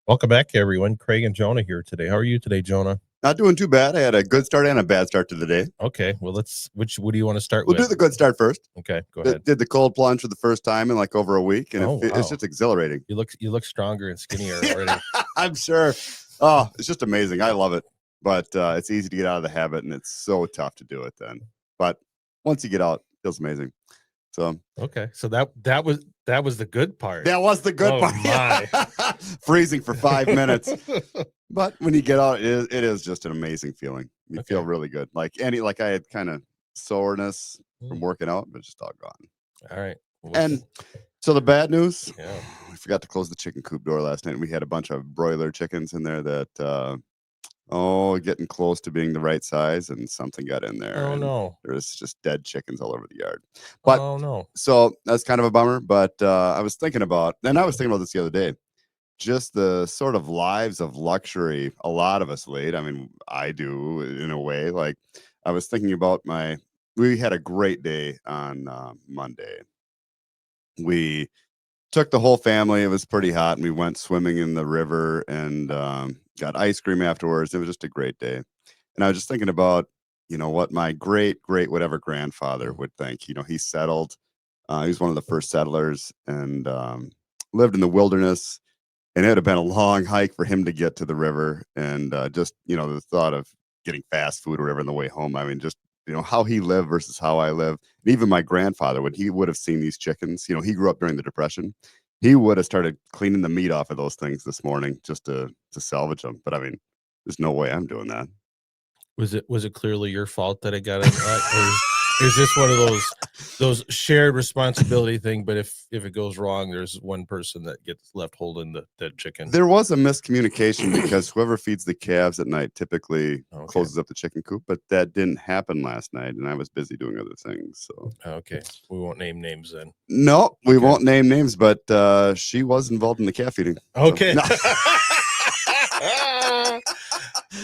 Welcome back, everyone. Craig and Jonah here today. How are you today, Jonah? Not doing too bad. I had a good start and a bad start to the day. Okay, well, what do you want to start We'll with? do the good start first. Okay, go ahead. Did the cold plunge for the first time in like over a week, and Oh, it's wow. just exhilarating. You look stronger and skinnier already. I'm sure. Oh, it's just amazing. I love it, but it's easy to get out of the habit, and it's so tough to do it then. But once you get out, it feels amazing. So Okay, so that was the good part. that was the good Oh, part. my. Freezing for 5 minutes. But when you get out, it is just an amazing feeling. You Okay. feel really good. Like I had kind of soreness from working out, but it's just all gone. All right. And so the bad news, Yeah. I forgot to close the chicken coop door last night. We had a bunch of broiler chickens in there that getting close to being the right size, and something got in there. Oh, and no. there was just dead chickens all over the yard. But Oh, no. so that's kind of a bummer. But I was thinking about this the other day, just the sort of lives of luxury a lot of us lead. I mean, I do in a way. Like, I was thinking about we had a great day on Monday. We took the whole family. It was pretty hot, and we went swimming in the river and got ice cream afterwards. It was just a great day. And I was just thinking about, what my great great whatever grandfather would think. He settled. He was one of the first settlers, and lived in the wilderness. And it would have been a long hike for him to get to the river. And just the thought of getting fast food or whatever on the way home. I mean, just how he lived versus how I live. And even my grandfather, when he would have seen these chickens, he grew up during the Depression. He would have started cleaning the meat off of those things this morning just to salvage them. But I mean, there's no way I'm doing that. Was it clearly your fault that it got in? Or is this one of those shared responsibility thing? But if it goes wrong, there's one person that gets left holding the dead chicken. There was a miscommunication because whoever feeds the calves at night typically closes up the chicken coop, but that didn't happen last night, and I was busy doing other things. So okay, we won't name names then. No, we won't name names, but she was involved in the calf feeding. Okay. So, no.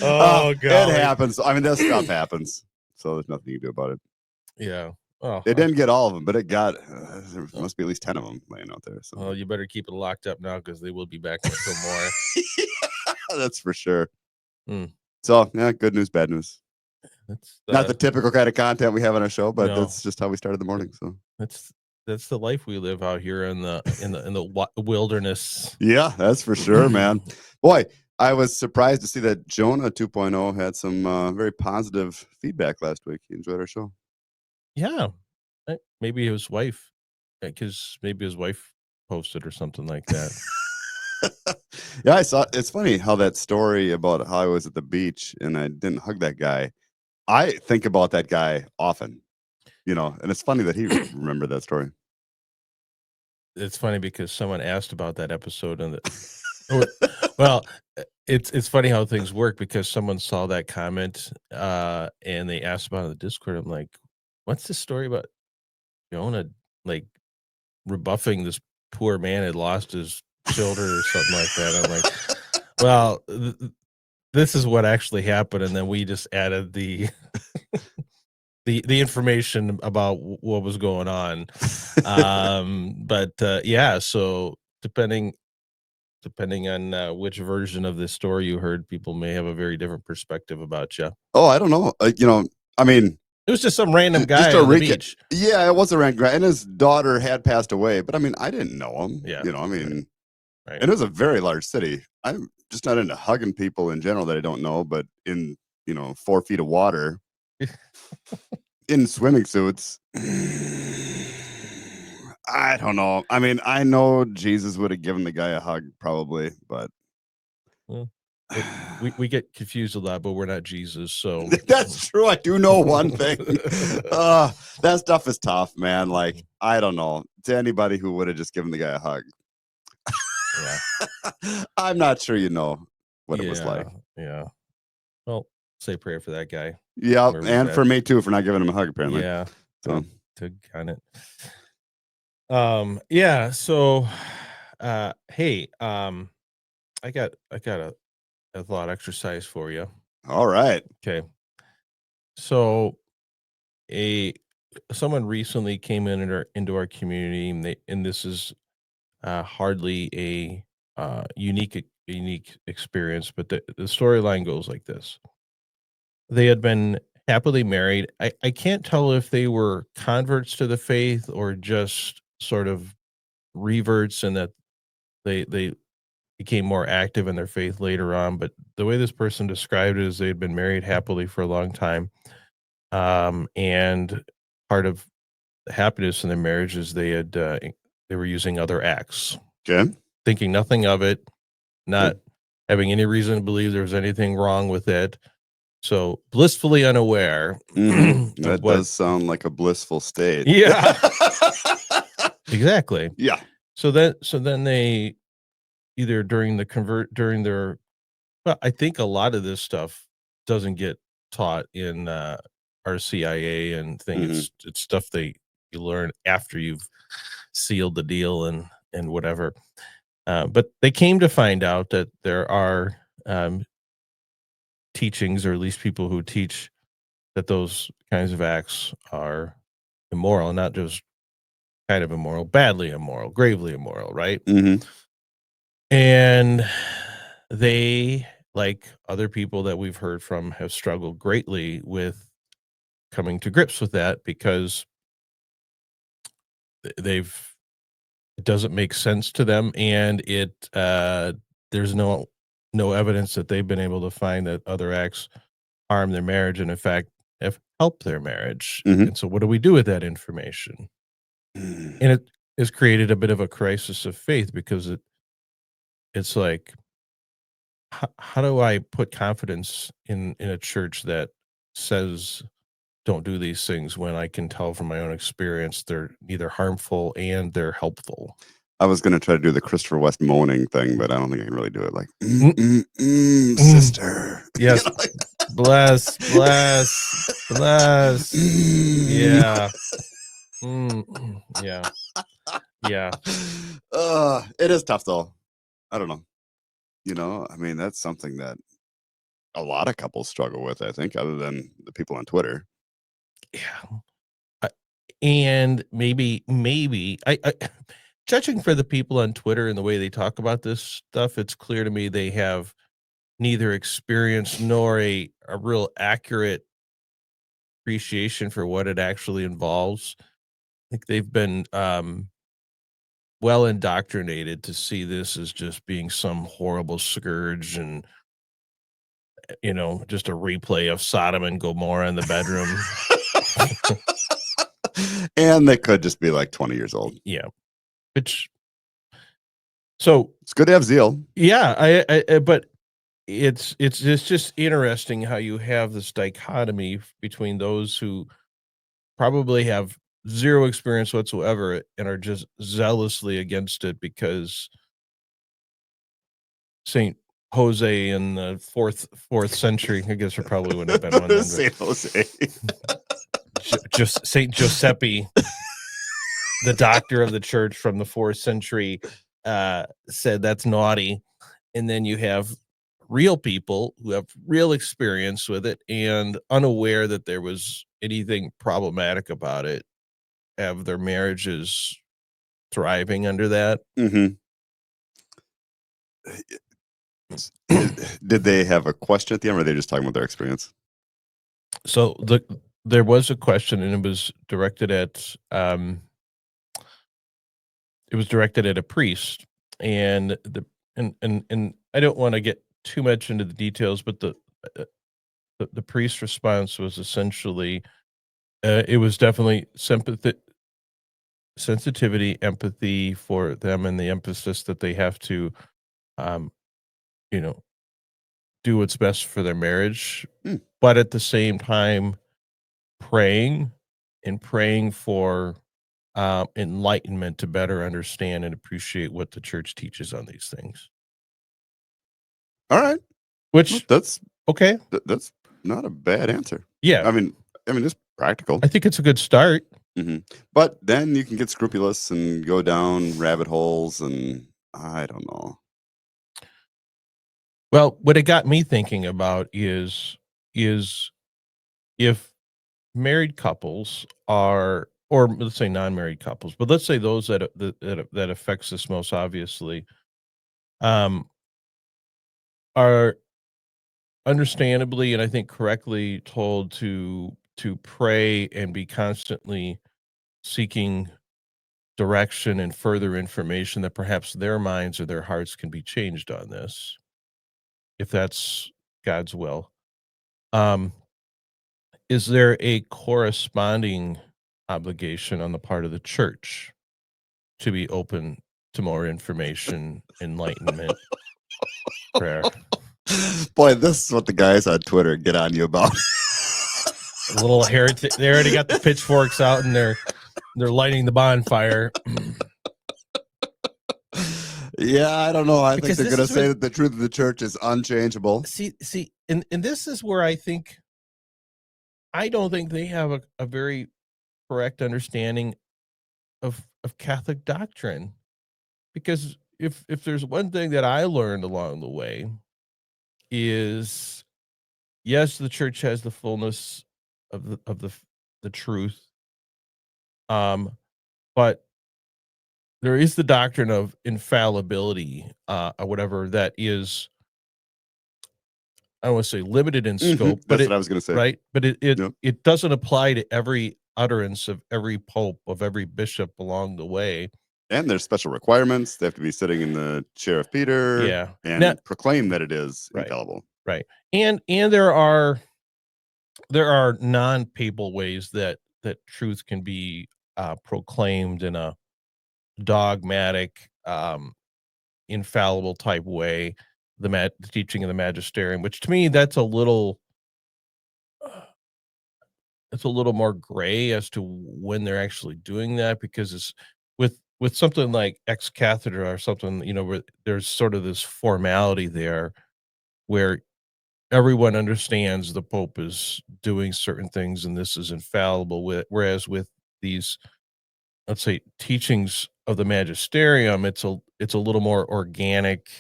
Oh, God. It happens. I mean, that stuff happens. So there's nothing you can do about it. Yeah. Oh, It didn't get all of them, but it got, there must be at least 10 of them laying out there. So. Well, you better keep it locked up now because they will be back for more. Yeah, that's for sure. Mm. So, yeah, good news, bad news. That's not the typical kind of content we have on our show, but no. That's just how we started the morning. So that's the life we live out here in the wilderness. Yeah, that's for sure, man. Boy, I was surprised to see that Jonah 2.0 had some very positive feedback last week. He enjoyed our show. Yeah, maybe his wife, because maybe his wife posted or something like that. Yeah, I saw. It's funny how that story about how I was at the beach and I didn't hug that guy. I think about that guy often, and it's funny that he remembered that story. It's funny because someone asked about that episode and well, it's funny how things work because someone saw that comment and they asked about it in the Discord. I'm like, what's the story about Jonah like rebuffing this poor man had lost his children or something like that? I'm like, well, this is what actually happened, and then we just added the the information about what was going on. But yeah, so depending on which version of this story you heard, people may have a very different perspective about you. Oh, I don't know. I mean, it was just some random guy on the beach. Yeah, it was a random guy, and his daughter had passed away. But I mean, I didn't know him. Yeah, I mean, right. And it was a very large city. I'm just not into hugging people in general that I don't know, but in 4 feet of water, in swimming suits. I don't know. I mean, I know Jesus would have given the guy a hug, probably, but we get confused a lot, but we're not Jesus, so that's true. I do know one thing. That stuff is tough, man. Like, I don't know, to anybody who would have just given the guy a hug. Yeah. I'm not sure what it was like. Yeah. Well, say a prayer for that guy. Yeah, and for me too, for not giving him a hug, apparently. Yeah. So to kind it. Yeah, so hey, I got a thought exercise for you. All right. Okay. So someone recently came into our community, and this is hardly a unique unique experience, but the storyline goes like this. They had been happily married. I can't tell if they were converts to the faith or just sort of reverts and that they became more active in their faith later on, but the way this person described it is they'd been married happily for a long time, and part of the happiness in their marriage is they were using other acts, Okay. thinking nothing of it, not Good. having any reason to believe there was anything wrong with it. So blissfully unaware of That what. does sound like a blissful state. Yeah, exactly. Yeah. So then they either during their well, I think a lot of this stuff doesn't get taught in RCIA and thing. Mhm. It's stuff you learn after you've sealed the deal and whatever. But they came to find out that there are teachings, or at least people who teach that those kinds of acts are immoral, not just kind of immoral, badly immoral, gravely immoral, right? Mhm. And they, like other people that we've heard from, have struggled greatly with coming to grips with that because they've it doesn't make sense to them, and there's no evidence that they've been able to find that other acts harm their marriage and in fact have helped their marriage. Mhm. And so what do we do with that information? And it has created a bit of a crisis of faith because it's like, how do I put confidence in a church that says don't do these things when I can tell from my own experience they're neither harmful and they're helpful? I was gonna try to do the Christopher West moaning thing, but I don't think I can really do it like, Mm, mm, sister." You yes. know, like Bless, bless, bless. "Mm." Yeah. Yeah. Yeah. It is tough though. I don't know. I mean, that's something that a lot of couples struggle with, I think, other than the people on Twitter. Yeah. Uh, and maybe I judging for the people on Twitter and the way they talk about this stuff, it's clear to me they have neither experience nor a real accurate appreciation for what it actually involves. Like they've been well indoctrinated to see this as just being some horrible scourge and just a replay of Sodom and Gomorrah in the bedroom. And they could just be like 20 years old. Yeah. Which so It's good to have zeal. yeah, but it's just interesting how you have this dichotomy between those who probably have zero experience whatsoever and are just zealously against it because Saint Jose in the fourth century, I guess there probably wouldn't have been one then, but San Jose. just Saint Giuseppe, the doctor of the church from the fourth century, said that's naughty. And then you have real people who have real experience with it and unaware that there was anything problematic about it, have their marriages thriving under that. Mhm. Did they have a question at the end, or were they just talking about their experience? So there was a question, and it was directed at a priest, and and I don't want to get too much into the details, but uh, the priest's response was essentially, it was definitely sensitivity, empathy for them, and the emphasis that they have to, um, you know, do what's best for their marriage, Hmm. but at the same time praying praying for enlightenment to better understand and appreciate what the church teaches on these things. All right. Well, Which okay, that's not a bad answer. yeah, I mean, it's practical. I think it's a good start. Mhm. But then you can get scrupulous and go down rabbit holes, and I don't know. Well, what it got me thinking about is if married couples are, or let's say non-married couples, but let's say those that affects this most obviously. Um, are understandably and I think correctly told to pray and be constantly seeking direction and further information that perhaps their minds or their hearts can be changed on this, if that's God's will. Um, is there a corresponding obligation on the part of the church to be open to more information, enlightenment, prayer? Boy, this is what the guys on Twitter get on you about. A little heretic. They already got the pitchforks out and they're lighting the bonfire. Yeah, I don't know. I think Because they're this going to is say what that the truth of the church is unchangeable. see, and this is where I don't think they have a very correct understanding of Catholic doctrine. Because if there's one thing that I learned along the way is yes, the church has the fullness of the truth. But there is the doctrine of infallibility, or whatever that is, I don't wanna say limited in scope, but That's what it I was going to say. right? But it it Yep. it doesn't apply to every utterance of every pope, of every bishop along the way. And there's special requirements. They have to be sitting in the chair of Peter Yeah. Now and proclaim that it is right, infallible. right. And there are non-papal ways that truth can be, proclaimed in a dogmatic, infallible type way, the teaching of the magisterium, which to me, it's a little more gray as to when they're actually doing that because it's with something like ex cathedra or something, where there's sort of this formality there where everyone understands the Pope is doing certain things and this is infallible with whereas with these, let's say, teachings of the magisterium, it's a little more organic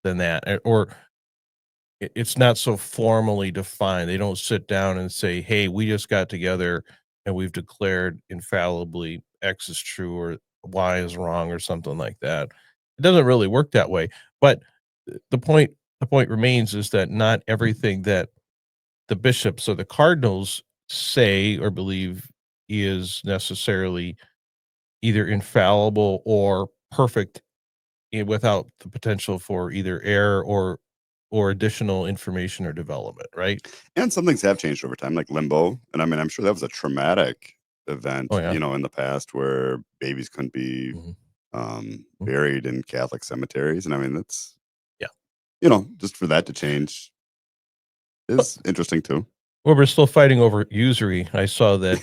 than that, or it's not so formally defined. They don't sit down and say, "Hey, we just got together and we've declared infallibly X is true or Y is wrong," or something like that. It doesn't really work that way. But the point remains is that not everything that the bishops or the cardinals say or believe is necessarily either infallible or perfect, without the potential for either error or additional information or development, right? And some things have changed over time, like limbo. And I mean, I'm sure that was a traumatic Oh event, yeah. in the past where babies couldn't be Mhm. Mhm. buried in Catholic cemeteries. And I mean, that's, Yeah. just for that to change But is interesting too. well, we're still fighting over usury. I saw that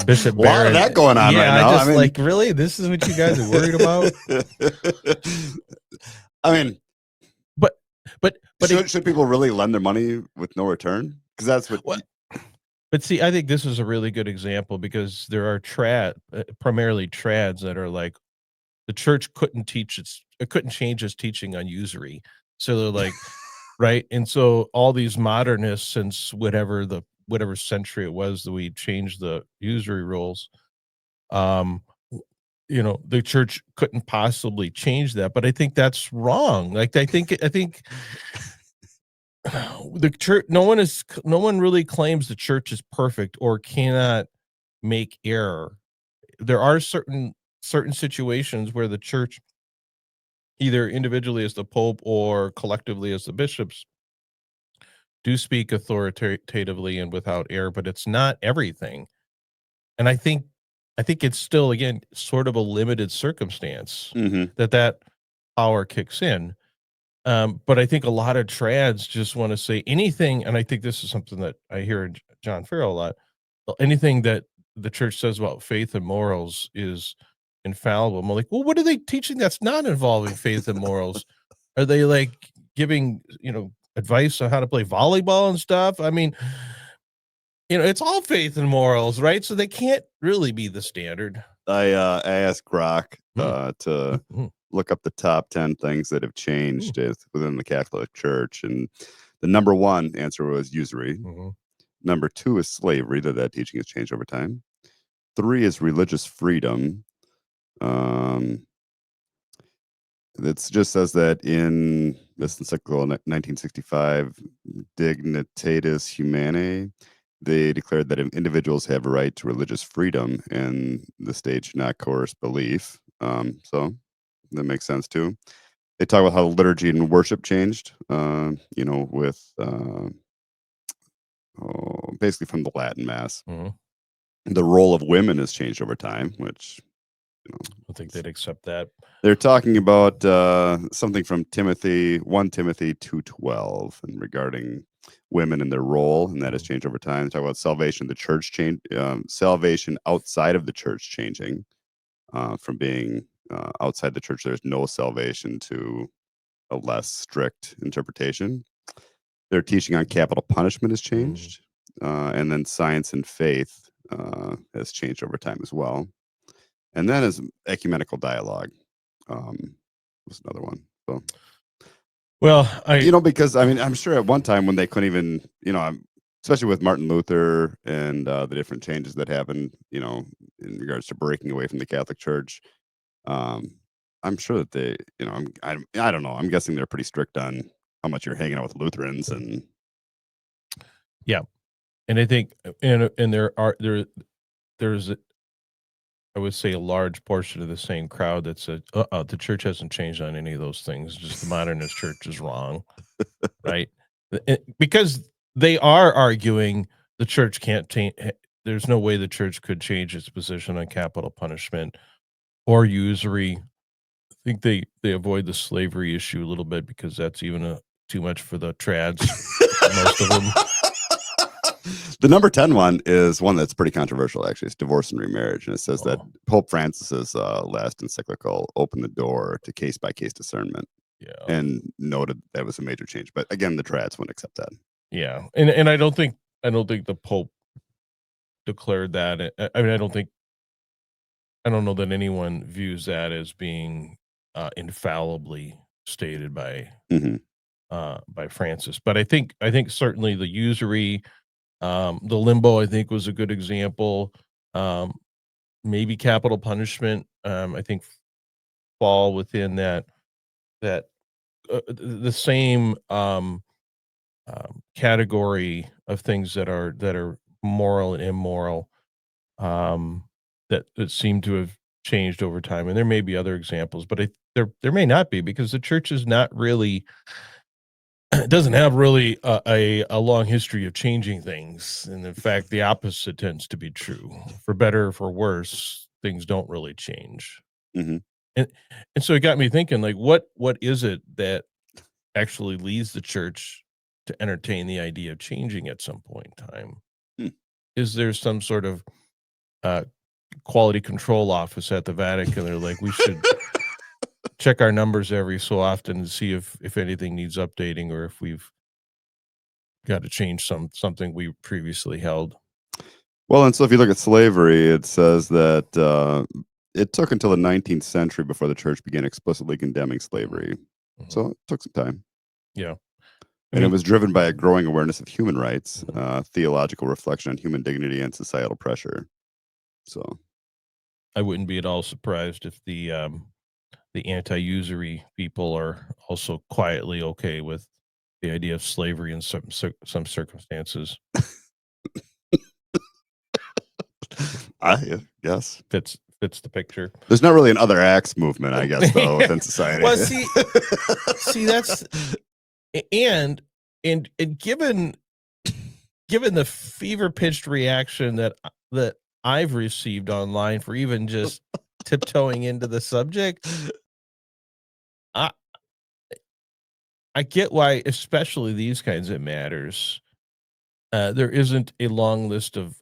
Bishop A lot of Barron. that going on right Yeah, I now. I just mean, like really. This is what you guys are worried about. I mean, But but should people really lend their money with no return? Because that's what. what? But see, I think this is a really good example because there are primarily trads that are like the church couldn't change its teaching on usury. So they're like, right? And so all these modernists since whatever century it was that we changed the usury rules, um, the church couldn't possibly change that. But I think that's wrong. Like I think the church no one really claims the church is perfect or cannot make error. There are certain situations where the church, either individually as the pope or collectively as the bishops, do speak authoritatively and without error, but it's not everything. And I think it's still again sort of a limited circumstance Mhm. that power kicks in. But I think a lot of trads just want to say anything, and I think this is something that I hear in John Farrell a lot. Anything that the church says about faith and morals is infallible. I'm like, well, what are they teaching that's not involving faith and morals? Are they like giving advice on how to play volleyball and stuff? I mean, it's all faith and morals, right? So they can't really be the standard. I asked Grok Mm, to mm, mm, look up the top 10 things that have mm, changed within the Catholic Church, and the number one answer was usury. mhm. Number two is slavery, that teaching has changed over time. Three is religious freedom. Um, It just says that in this encyclical 1965, Dignitatis Humanae, they declared that individuals have a right to religious freedom, and the state should not coerce belief. So that makes sense too. They talk about how liturgy and worship changed, with basically from the Latin Mass. Mhm. The role of women has changed over time, which I think they'd accept that. they're talking about something from 1 Timothy 2:12, and regarding women and their role, and that has changed over time. They talk about salvation, the church change, salvation outside of the church changing, from being outside the church. There's no salvation to a less strict interpretation. Their teaching on capital punishment has Mhm. changed, and then science and faith has changed over time as well. And then is ecumenical dialogue. Was another one. So, Well, because I mean, I'm sure at one time when they couldn't even, especially with Martin Luther and the different changes that happened, in regards to breaking away from the Catholic Church. Um, I'm sure that they, I don't know. I'm guessing they're pretty strict on how much you're hanging out with Lutherans and. yeah, and I think, and there's I would say a large portion of the same crowd that said, the church hasn't changed on any of those things. Just the modernist church is wrong, right? Because they are arguing the church can't change. There's no way the church could change its position on capital punishment or usury. I think they avoid the slavery issue a little bit because that's even too much for the trads, most of them. The number 10 one is one that's pretty controversial, actually. It's divorce and remarriage. And it says that Oh, Pope Francis's last encyclical opened the door to case by case discernment yeah, and noted that was a major change. But again, the trads wouldn't accept that. yeah, and I don't think the Pope declared that. I mean, I don't know that anyone views that as being infallibly stated Hmm. by Francis. But I think certainly the usury, the limbo, I think was a good example. Um, Maybe capital punishment. I think fall within that the same category of things that are moral and immoral, um, that seem to have changed over time. And there may be other examples, but there may not be because the church is not really it doesn't have really a long history of changing things. And in fact, the opposite tends to be true. For better or for worse, things don't really change. Hmm. And and so it got me thinking, like, what is it that actually leads the church to entertain the idea of changing at some point in time? Is there some sort of uh, quality control office at the Vatican? They're like, we should check our numbers every so often and see if anything needs updating or if we've got to change something we previously held. Well, and so if you look at slavery, it says that it took until the 19th century before the church began explicitly condemning Mhm, slavery. mhm. So it took some time. Yeah, I And it mean, was driven by a growing awareness of human rights, mhm. theological reflection on human dignity, and societal pressure. So, I wouldn't be at all surprised if the anti-usury people are also quietly okay with the idea of slavery in some circumstances. I yes. Fits the picture. There's not really an other acts movement, I guess, though, Yeah. within society. Well, see, that's and and given the fever pitched reaction that I've received online for even just tiptoeing into the subject, I I get why, especially these kinds of matters, there isn't a long list of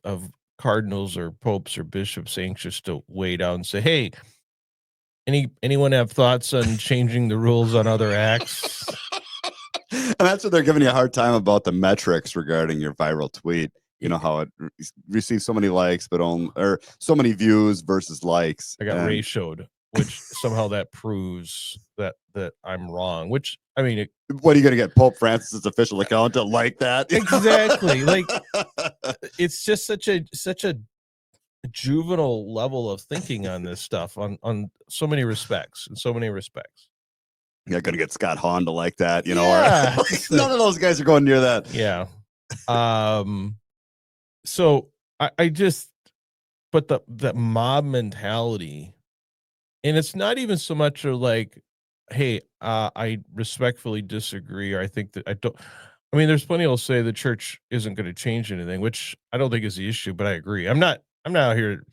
cardinals or popes or bishops anxious to weigh down and say, "Hey, anyone have thoughts on changing the rules on other acts?" And that's what they're giving you a hard time about, the metrics regarding your viral tweet. You Y- know how it receives so many likes, but only, or so many views versus likes. I got And ratioed, which somehow that proves that I'm wrong. Which I mean, what are you going to get Pope Francis's official account to like that? exactly. Like it's just such a juvenile level of thinking on this stuff on so many respects in so many respects. You're gonna get Scott Hahn to like that, you know, or Yeah, like, just none of those guys are going near that. yeah. Um, so I just, but the mob mentality, and it's not even so much of like, hey, I respectfully disagree, or I think that I don't. I mean, there's plenty who'll say the church isn't going to change anything, which I don't think is the issue, but I agree. I'm not out here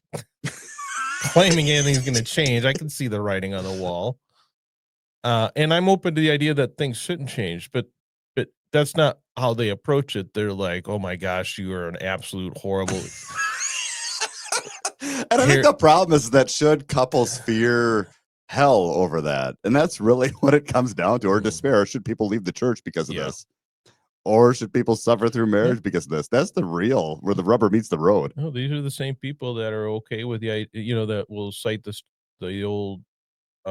claiming anything's going to change. I can see the writing on the wall. And I'm open to the idea that things shouldn't change, but that's not how they approach it. They're like, "Oh my gosh, you are an absolute horrible." And I think Here, the problem is that should couples fear hell over that, and that's really what it comes down to, or mm, despair. Should people leave the church because of yeah, this, or should people suffer through yeah. marriage because of this? That's the real where the rubber meets the road. No, these are the same people that are okay with that will cite this the old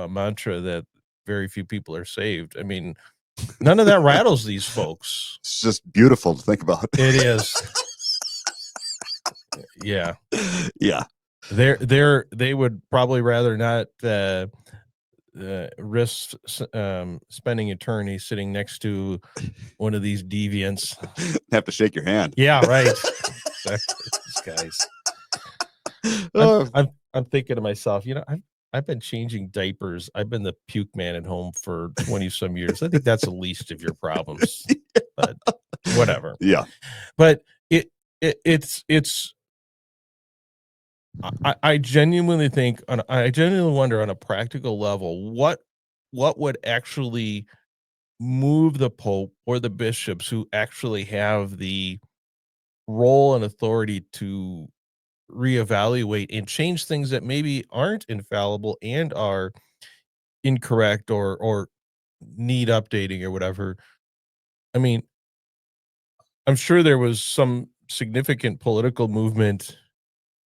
mantra that very few people are saved. I mean, none of that rattles these folks. It's just beautiful to think about. It is, yeah. Yeah. They would probably rather not risk spending eternity sitting next to one of these deviants. Have to shake your hand. Yeah, right. Exactly. These guys. I'm Oh, I'm I'm thinking to myself, I've been changing diapers. I've been the puke man at home for 20 some years. I think that's the least of your problems. But whatever. yeah. But it's I genuinely think I genuinely wonder on a practical level what would actually move the pope or the bishops who actually have the role and authority to reevaluate and change things that maybe aren't infallible and are incorrect or need updating or whatever. I mean, I'm sure there was some significant political movement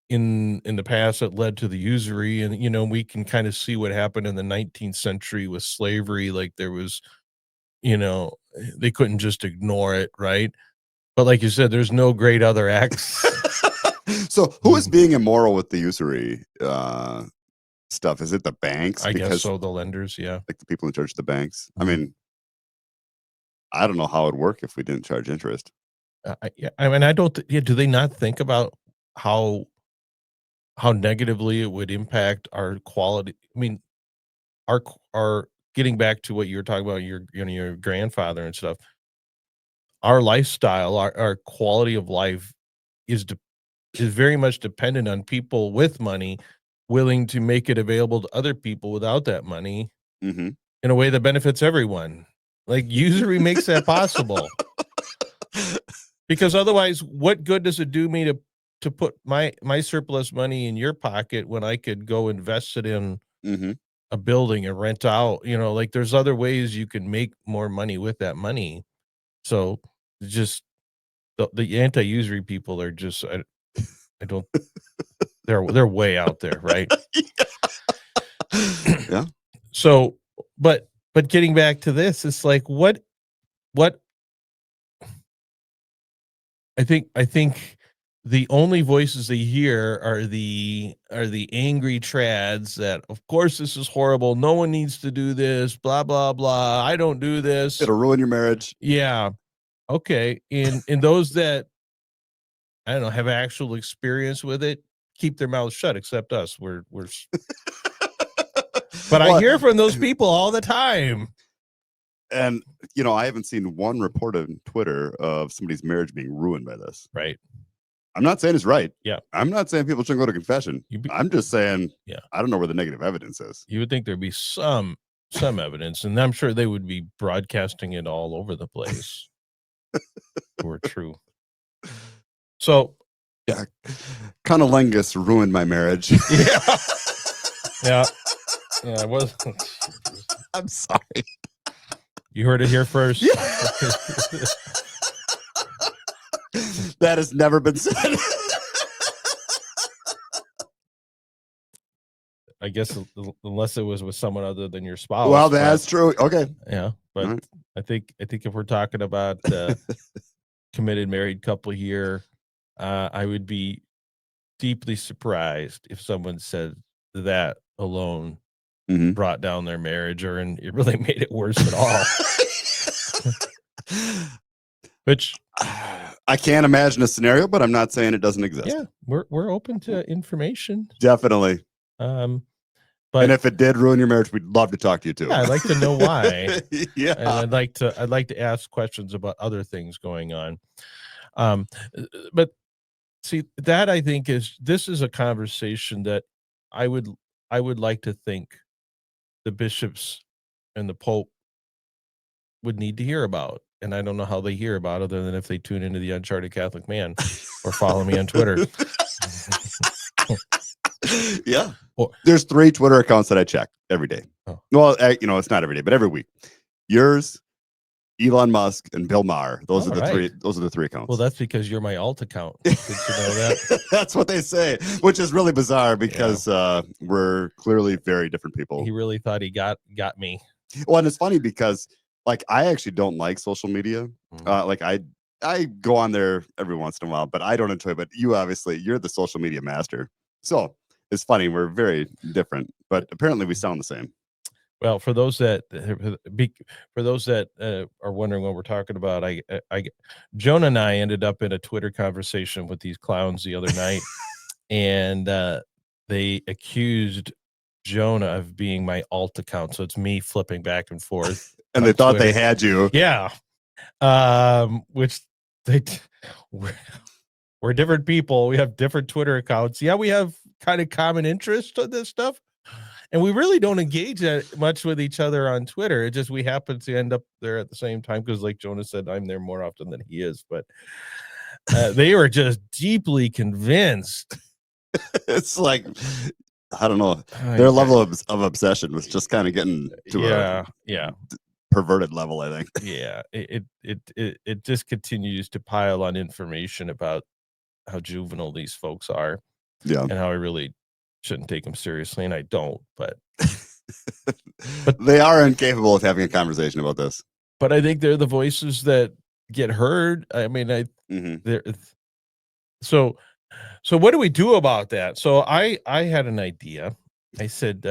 in the past that led to the usury, and we can kind of see what happened in the 19th century with slavery. Like there was, they couldn't just ignore it, right? But like you said, there's no great other acts. So who is being immoral with the usury stuff? Is it the banks? I guess Because so, the lenders, yeah. like the people in charge of the banks. I Mhm. mean, I don't know how it'd work if we didn't charge interest. Yeah, I mean, I don't yeah, do they not think about how negatively it would impact our quality? I mean, our getting back to what you were talking about, your grandfather and stuff, our lifestyle, our quality of life is is very much dependent on people with money willing to make it available to other people without that money Hmm. in a way that benefits everyone. Like usury makes that possible. Because otherwise, what good does it do me to put my surplus money in your pocket when I could go invest it in Hmm. a building and rent out? Like there's other ways you can make more money with that money. So just the anti-usury people are just I don't they're way out there, right? Yeah. So, but getting back to this, it's like what I think the only voices they hear are the angry trads that of course this is horrible. No one needs to do this, blah blah blah. I don't do this. It'll ruin your marriage. Yeah. Okay. And those that I don't know have actual experience with it keep their mouths shut except us. But I Well, hear from those people all the time. and I haven't seen one report on Twitter of somebody's marriage being ruined by this. Right. I'm not saying it's right. Yeah. I'm not saying people shouldn't go to confession. You be, I'm just saying yeah. I don't know where the negative evidence is. You would think there'd be some evidence, and I'm sure they would be broadcasting it all over the place. Were true. So Yeah. Cunnilingus ruined my marriage. yeah, yeah, yeah. It was. I'm sorry. You heard it here first. Yeah. That has never been said. I guess unless it was with someone other than your spouse. Well, But that's true. Okay. yeah, All but right. I think if we're talking about committed married couple here, I would be deeply surprised if someone said that alone Mhm. brought down their marriage, or and it really made it worse at all. Which, I can't imagine a scenario, but I'm not saying it doesn't exist. yeah, we're open to information. Definitely. Um, And but if it did ruin your marriage, we'd love to talk to you too. yeah, I'd like to know why. Yeah. And I'd like to ask questions about other things going on. But see, that I think this is a conversation that I would like to think the bishops and the Pope would need to hear about. And I don't know how they hear about it other than if they tune into the Uncharted Catholic Man or follow me on Twitter. Yeah. Or, There's 3 Twitter accounts that I check every day. Oh. Well, it's not every day, but every week. Yours, Elon Musk, and Bill Maher. Those are the right. 3. Those are the 3 accounts. Well, that's because you're my alt account. Did you know that? That's what they say, which is really bizarre because we're clearly very different people. He really thought he got me. Well, and it's funny because like I actually don't like social media. Like I go on there every once in a while, but I don't enjoy it. But you're the social media master. So it's funny, we're very different, but apparently we sound the same. Well, for those that are wondering what we're talking about, Jonah and I ended up in a Twitter conversation with these clowns the other night, and they accused Jonah of being my alt account. So it's me flipping back and forth. And they thought they had you. Yeah. Which we're different people. We have different Twitter accounts. Yeah, we have kind of common interests on this stuff. And we really don't engage that much with each other on Twitter. It just we happen to end up there at the same time because, like Jonah said, I'm there more often than he is. But they were just deeply convinced. It's like, I don't know, their level of obsession was just kind of getting to a perverted level, I think. Yeah, it just continues to pile on information about how juvenile these folks are. Yeah, and how I really shouldn't take them seriously, and I don't. But they are incapable of having a conversation about this. But I think they're the voices that get heard. I mean, they're so what do we do about that? So I had an idea. I said,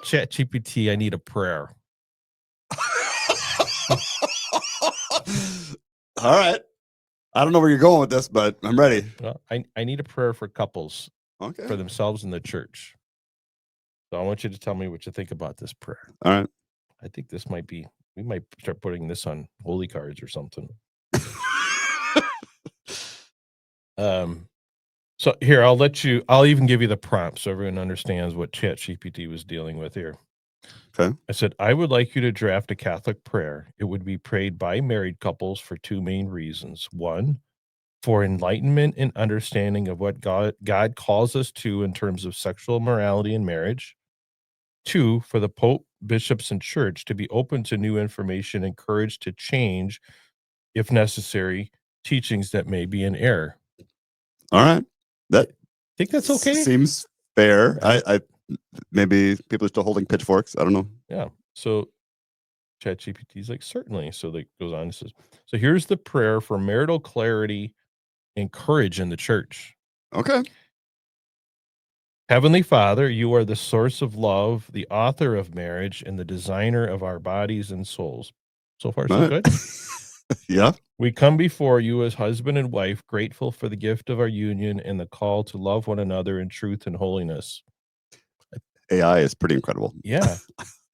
Chat GPT, I need a prayer. All right. I don't know where you're going with this, but I'm ready. Well, I need a prayer for couples, okay, for themselves in the church. So I want you to tell me what you think about this prayer. All right. I think this might be, we might start putting this on holy cards or something. So here, I'll even give you the prompt so everyone understands what ChatGPT was dealing with here. Okay. I said, I would like you to draft a Catholic prayer. It would be prayed by married couples for 2 main reasons. 1, for enlightenment and understanding of what God calls us to in terms of sexual morality in marriage. 2, for the Pope, bishops, and church to be open to new information, encouraged to change, if necessary, teachings that may be in error. All right. That think that's okay. Seems fair. I maybe people are still holding pitchforks. I don't know. Yeah. So ChatGPT is like, certainly. So that goes on and says, so here's the prayer for marital clarity and courage in the church. Okay. Heavenly Father, you are the source of love, the author of marriage, and the designer of our bodies and souls. So far, so good. Yeah. We come before you as husband and wife, grateful for the gift of our union and the call to love one another in truth and holiness. AI is pretty incredible. Yeah.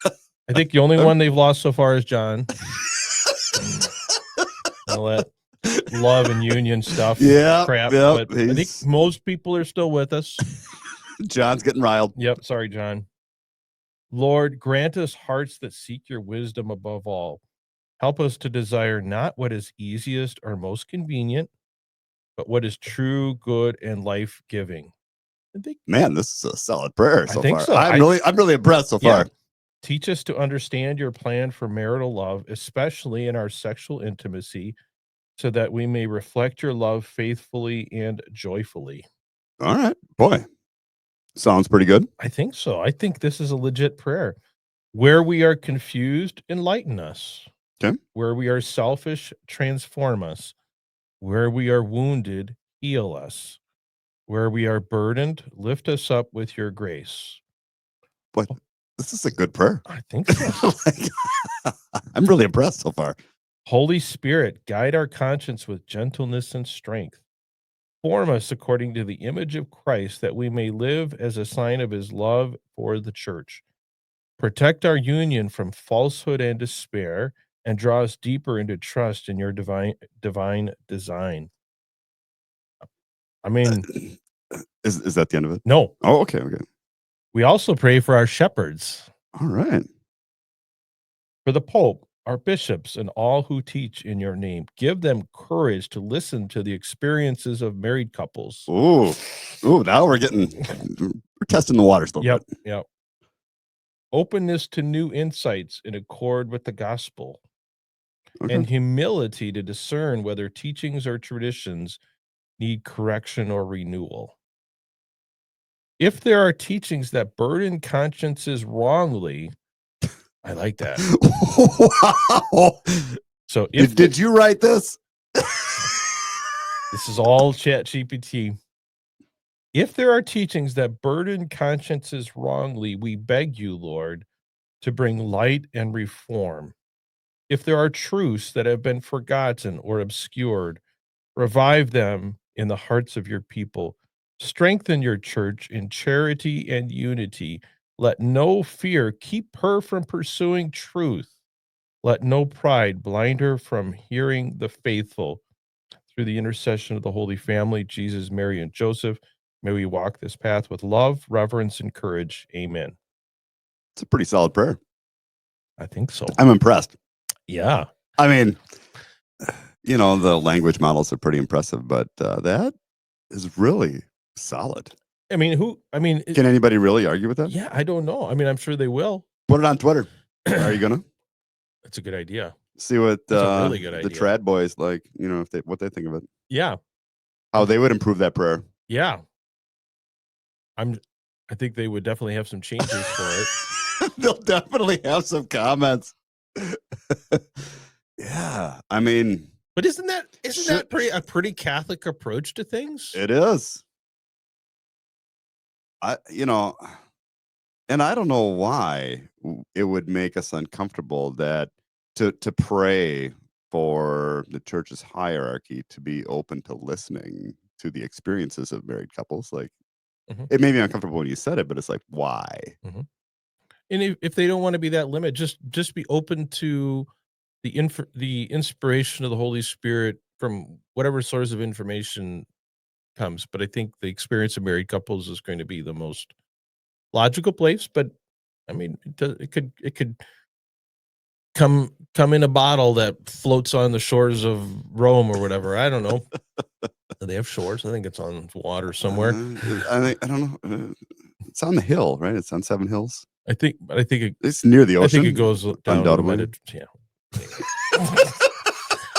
I think the only one they've lost so far is John. All that love and union stuff. Yeah. Crap. Yep, But I think most people are still with us. John's getting riled. Yep. Sorry, John. Lord, grant us hearts that seek your wisdom above all. Help us to desire not what is easiest or most convenient, but what is true, good, and life-giving. Man, this is a solid prayer so far. So. I'm really impressed so far. Teach us to understand your plan for marital love, especially in our sexual intimacy, so that we may reflect your love faithfully and joyfully. All right. Boy, sounds pretty good. I think so. I think this is a legit prayer. Where we are confused, enlighten us. Okay. Where we are selfish, transform us. Where we are wounded, heal us. Where we are burdened, lift us up with your grace. But This is a good prayer. I think so. I'm really impressed so far. Holy Spirit, guide our conscience with gentleness and strength. Form us according to the image of Christ, that we may live as a sign of his love for the church. Protect our union from falsehood and despair, and draw us deeper into trust in your divine design. I mean, Is that the end of it? no. Oh, okay, okay. We also pray for our shepherds, All right. for the Pope, our bishops, and all who teach in your name. Give them courage to listen to the experiences of married couples. Ooh, now we're testing the waters a little bit. Yep. Openness to new insights in accord with the gospel, Okay. and humility to discern whether teachings or traditions need correction or renewal. If there are teachings that burden consciences wrongly, I like that. Wow. So if did you write this? This is all Chat GPT. If there are teachings that burden consciences wrongly, we beg you, Lord, to bring light and reform. If there are truths that have been forgotten or obscured, revive them in the hearts of your people. Strengthen your church in charity and unity. Let no fear keep her from pursuing truth. Let no pride blind her from hearing the faithful. Through the intercession of the Holy Family, Jesus, Mary, and Joseph, may we walk this path with love, reverence, and courage. Amen. It's a pretty solid prayer. I think so. I'm impressed. Yeah. I mean, the language models are pretty impressive, but that is really solid. I mean, can anybody really argue with that? Yeah, I don't know. I mean, I'm sure they will. Put it on Twitter. Are you gonna? That's a good idea. See what That's a really good the idea. trad boys like, what they think of it. Yeah. How they would improve that prayer. Yeah. I think they would definitely have some changes for it. They'll definitely have some comments. Yeah. I mean, but isn't that a pretty Catholic approach to things? It is. And I don't know why it would make us uncomfortable that to pray for the church's hierarchy to be open to listening to the experiences of married couples. Like, it made me uncomfortable when you said it, but it's like, why? And if they don't want to be that limit, just be open to the inspiration of the Holy Spirit from whatever source of information comes. But I think the experience of married couples is going to be the most logical place. But I mean, it could come in a bottle that floats on the shores of Rome or whatever. I don't know. Do they have shores? I think it's on water somewhere. I don't know. It's on the hill, right? It's on 7 Hills. I think it's near the ocean. I think it goes down undoubtedly. Yeah.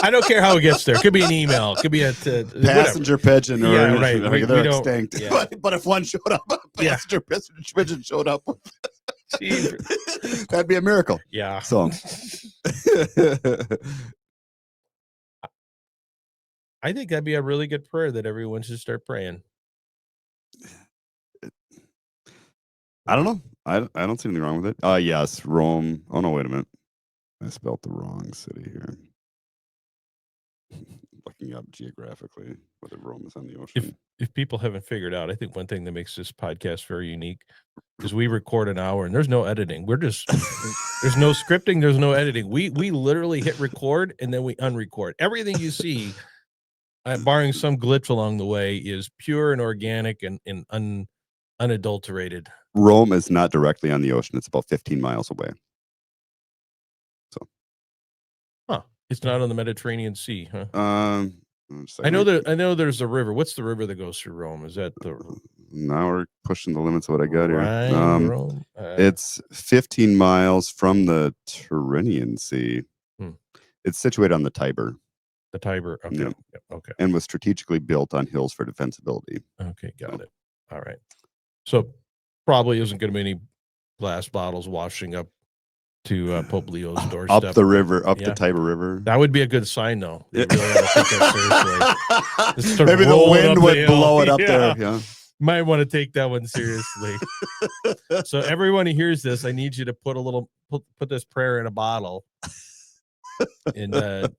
I don't care how it gets there. It could be an email. It could be a passenger pigeon, or right. They're extinct. Yeah. But if one showed up, a passenger pigeon showed up. That'd be a miracle. Yeah. So I think that'd be a really good prayer that everyone should start praying. I don't know. I don't see anything wrong with it. Yes, Rome. Oh no, wait a minute. I spelled the wrong city here. Looking up geographically whether Rome is on the ocean. If people haven't figured out, I think one thing that makes this podcast very unique is we record an hour and there's no editing. We're just there's no scripting, there's no editing. We literally hit record and then we unrecord. Everything you see, barring some glitch along the way, is pure and organic and unadulterated. Rome is not directly on the ocean. It's about 15 miles away. So, it's not on the Mediterranean Sea, huh? I know there's a river. What's the river that goes through Rome? Is that the? Now we're pushing the limits of what I got here. Rome? It's 15 miles from the Tyrrhenian Sea. It's situated on the Tiber. The Tiber. Okay. Yeah. Okay. And was strategically built on hills for defensibility. Okay, got it. All right. So probably isn't going to be any glass bottles washing up to Pope Leo's doorstep. Up the river, up the Tiber River. That would be a good sign, though. You really ought to take that seriously. Maybe the wind would blow it up there. Yeah. might want to take that one seriously. So everyone who hears this, I need you to put this prayer in a bottle and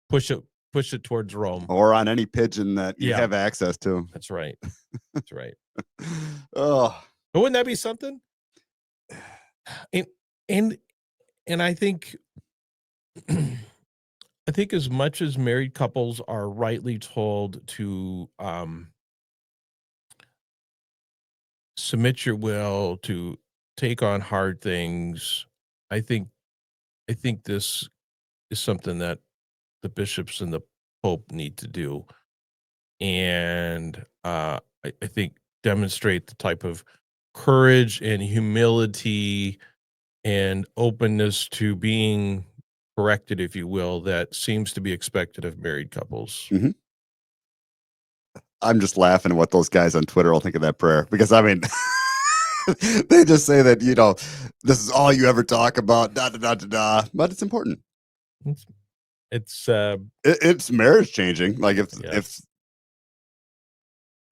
push it towards Rome. Or on any pigeon that you Yeah. have access to. That's right. That's right. Oh, But wouldn't that be something? And and and I think I think as much as married couples are rightly told to submit your will, to take on hard things, I think this is something that the bishops and the Pope need to do. And I think demonstrate the type of courage and humility and openness to being corrected, if you will, that seems to be expected of married couples. mhm. I'm just laughing at what those guys on Twitter will think of that prayer because I mean, they just say that this is all you ever talk about, da da da da da. But it's important. It's, it's It's marriage changing. Like if yes.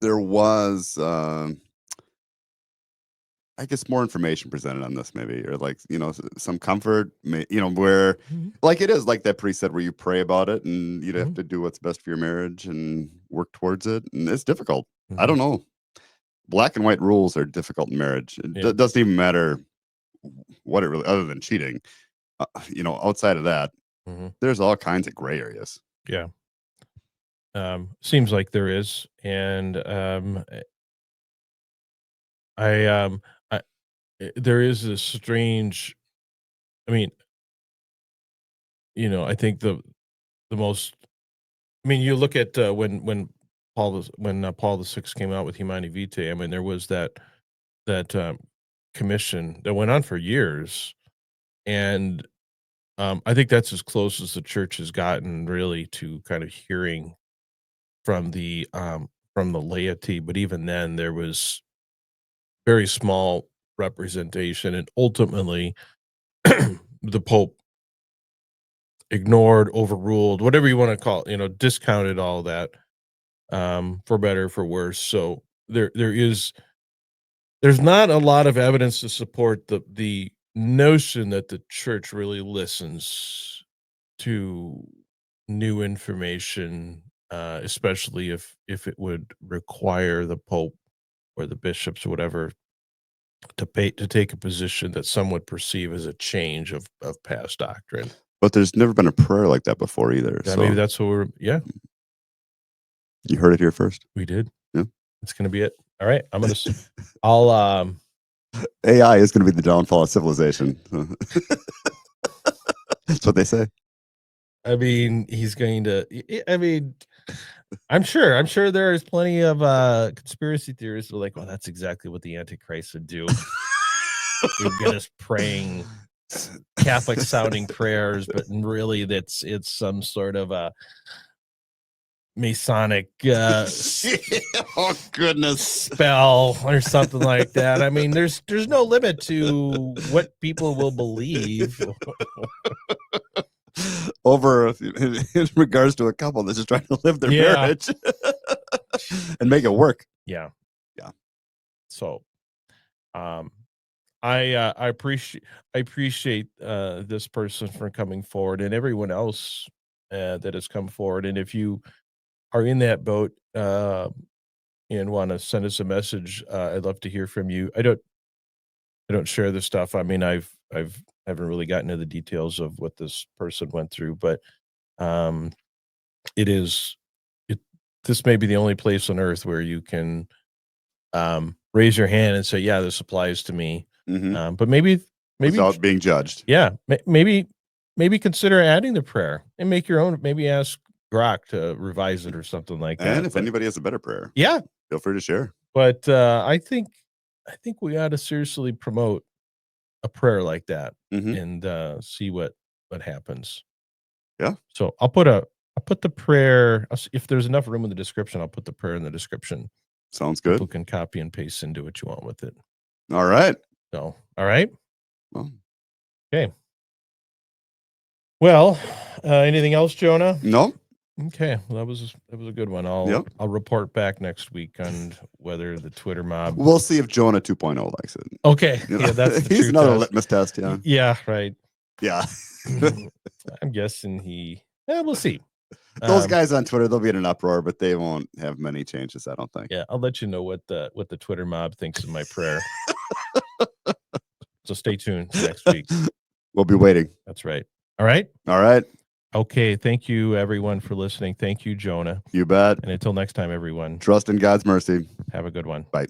there was, I guess, more information presented on this, maybe, or like some comfort, where Mhm, like it is like that priest said, where you pray about it and you'd have mhm, to do what's best for your marriage and work towards it, and it's difficult. I mhm. don't know. Black and white rules are difficult in marriage. It Yeah. doesn't even matter what it really, other than cheating. Outside of that, Mhm. there's all kinds of gray areas. Yeah. Seems like there is. And I I there is a strange, I mean, I think the most, I mean, you look at when Paul the Sixth came out with Humani Vitae. I mean, there was that commission that went on for years, and I think that's as close as the church has gotten, really, to kind of hearing from the laity. But even then, there was very small representation, and ultimately, the Pope ignored, overruled, whatever you want to call it, discounted all that, for better, for worse. So there's not a lot of evidence to support the notion that the church really listens to new information, especially if it would require the Pope or the bishops or whatever to take a position that some would perceive as a change of past doctrine. But there's never been a prayer like that before either. Yeah, maybe So that's what yeah, you heard it here first. we did. Yeah. It's gonna be it. All right, I'll AI is going to be the downfall of civilization. That's what they say. I mean, he's going to. I mean, I'm sure there is plenty of conspiracy theorists who are like, well, that's exactly what the Antichrist would do. He'd get us praying Catholic sounding prayers, but really it's some sort of a Masonic Oh goodness! spell or something like that. I mean, there's no limit to what people will believe. Over in regards to a couple that's just trying to live their Yeah. marriage and make it work. Yeah. Yeah. So, um, I appreciate this person for coming forward, and everyone else that has come forward. And if you are in that boat and want to send us a message, I'd love to hear from you. I don't share this stuff. I mean, I've haven't really gotten into the details of what this person went through, but um, it is it. This may be the only place on earth where you can raise your hand and say, "Yeah, this applies to me." Hmm. But maybe, Without being judged. yeah, maybe consider adding the prayer and make your own. Maybe ask Grok to revise it or something like And that. if But anybody has a better prayer, yeah, feel free to share. but I think we ought to seriously promote a prayer like that Hmm. and see what happens. Yeah. So I'll put the if there's enough room in the description, I'll put the prayer in the description. Sounds People good. can copy and paste and do what you want with it. All right. So, all right. Well, Okay. Well, anything else, Jonah? no, Okay, well, that was a good one. Yep. I'll report back next week on whether the Twitter mob. We'll see if Jonah 2.0 likes it. Okay, You know? yeah, that's the He's true another test. litmus test. Yeah. Yeah, right. Yeah. I'm guessing he. We'll see. Those guys on Twitter, they'll be in an uproar, but they won't have many changes, I don't think. Yeah, I'll let you know what the Twitter mob thinks of my prayer. So stay tuned next week. We'll be waiting. That's right. All right. All right. Okay. Thank you, everyone, for listening. Thank you, Jonah. You bet. And until next time, everyone, Trust in God's mercy. have a good one. Bye.